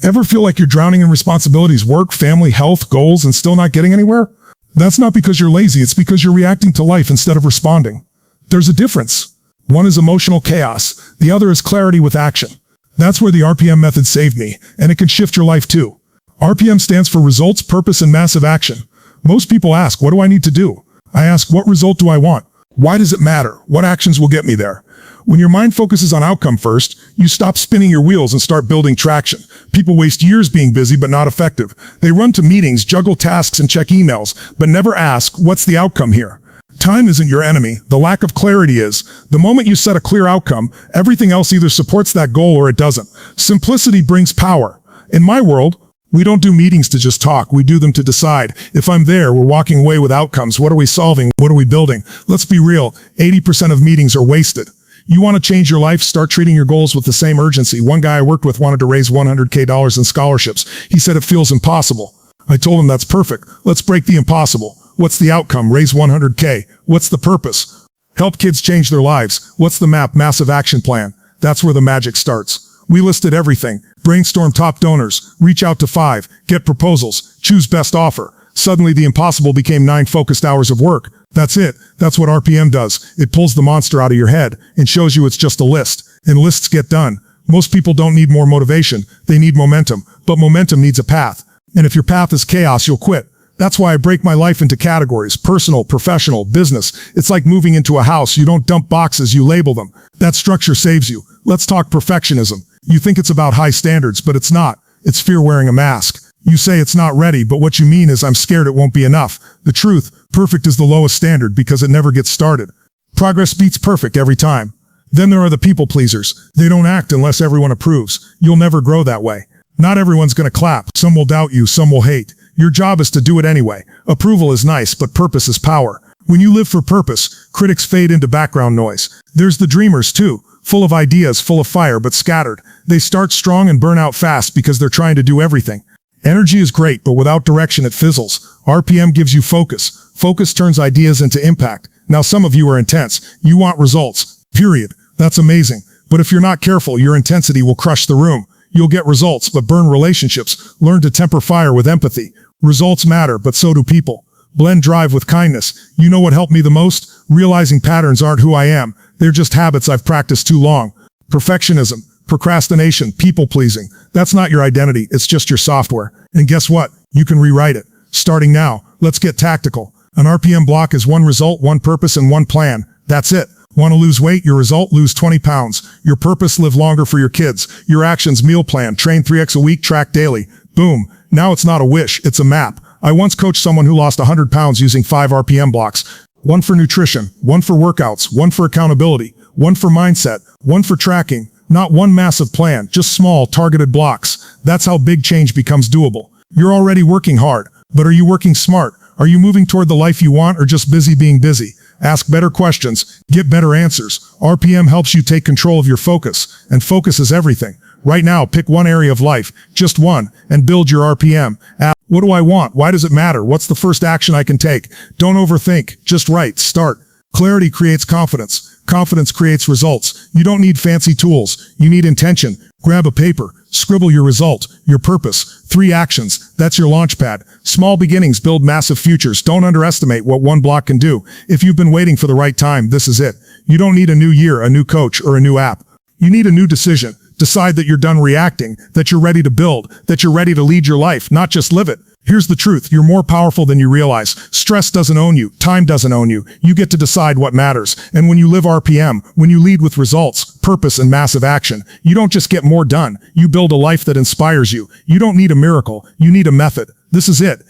Ever feel like you're drowning in responsibilities, work, family, health, goals, and still not getting anywhere? That's not because you're lazy, it's because you're reacting to life instead of responding. There's a difference. One is emotional chaos, the other is clarity with action. That's where the RPM method saved me, and it can shift your life too. RPM stands for results, purpose, and massive action. Most people ask, what do I need to do? I ask, what result do I want? Why does it matter? What actions will get me there? When your mind focuses on outcome first, you stop spinning your wheels and start building traction. People waste years being busy but not effective. They run to meetings, juggle tasks, and check emails, but never ask, what's the outcome here? Time isn't your enemy. The lack of clarity is. The moment you set a clear outcome, everything else either supports that goal or it doesn't. Simplicity brings power. In my world, we don't do meetings to just talk. We do them to decide. If I'm there, we're walking away with outcomes. What are we solving? What are we building? Let's be real. 80% of meetings are wasted. You want to change your life? Start treating your goals with the same urgency. One guy I worked with wanted to raise $100K in scholarships. He said it feels impossible. I told him that's perfect. Let's break the impossible. What's the outcome? Raise 100K. What's the purpose? Help kids change their lives. What's the map? Massive action plan. That's where the magic starts. We listed everything. Brainstorm top donors. Reach out to 5. Get proposals. Choose best offer. Suddenly the impossible became 9 focused hours of work. That's it. That's what RPM does. It pulls the monster out of your head and shows you it's just a list. And lists get done. Most people don't need more motivation. They need momentum. But momentum needs a path. And if your path is chaos, you'll quit. That's why I break my life into categories: personal, professional, business. It's like moving into a house. You don't dump boxes, you label them. That structure saves you. Let's talk perfectionism. You think it's about high standards, but it's not. It's fear wearing a mask. You say it's not ready, but what you mean is I'm scared it won't be enough. The truth, perfect is the lowest standard because it never gets started. Progress beats perfect every time. Then there are the people pleasers. They don't act unless everyone approves. You'll never grow that way. Not everyone's gonna clap. Some will doubt you, some will hate. Your job is to do it anyway. Approval is nice, but purpose is power. When you live for purpose, critics fade into background noise. There's the dreamers too. Full of ideas, full of fire, but scattered. They start strong and burn out fast because they're trying to do everything. Energy is great, but without direction it fizzles. RPM gives you focus. Focus turns ideas into impact. Now some of you are intense. You want results. Period. That's amazing. But if you're not careful, your intensity will crush the room. You'll get results, but burn relationships. Learn to temper fire with empathy. Results matter, but so do people. Blend drive with kindness. You know what helped me the most? Realizing patterns aren't who I am. They're just habits I've practiced too long. Perfectionism, procrastination, people-pleasing. That's not your identity, it's just your software. And guess what? You can rewrite it. Starting now, let's get tactical. An RPM block is one result, one purpose, and one plan. That's it. Want to lose weight? Your result, lose 20 pounds. Your purpose, live longer for your kids. Your actions, meal plan, train 3x a week, track daily. Boom. Now it's not a wish, it's a map. I once coached someone who lost 100 pounds using 5 RPM blocks. One for nutrition, one for workouts, one for accountability, one for mindset, one for tracking. Not one massive plan, just small, targeted blocks. That's how big change becomes doable. You're already working hard, but are you working smart? Are you moving toward the life you want or just busy being busy? Ask better questions, get better answers. RPM helps you take control of your focus, and focus is everything. Right now, pick one area of life, just one, and build your RPM. Ask, what do I want? Why does it matter? What's the first action I can take? Don't overthink, just write, start. Clarity creates confidence. Confidence creates results. You don't need fancy tools. You need intention. Grab a paper. Scribble your result, your purpose. 3 actions. That's your launch pad. Small beginnings build massive futures. Don't underestimate what one block can do. If you've been waiting for the right time, this is it. You don't need a new year, a new coach, or a new app. You need a new decision. Decide that you're done reacting, that you're ready to build, that you're ready to lead your life, not just live it. Here's the truth. You're more powerful than you realize. Stress doesn't own you. Time doesn't own you. You get to decide what matters. And when you live RPM, when you lead with results, purpose, and massive action, you don't just get more done. You build a life that inspires you. You don't need a miracle. You need a method. This is it.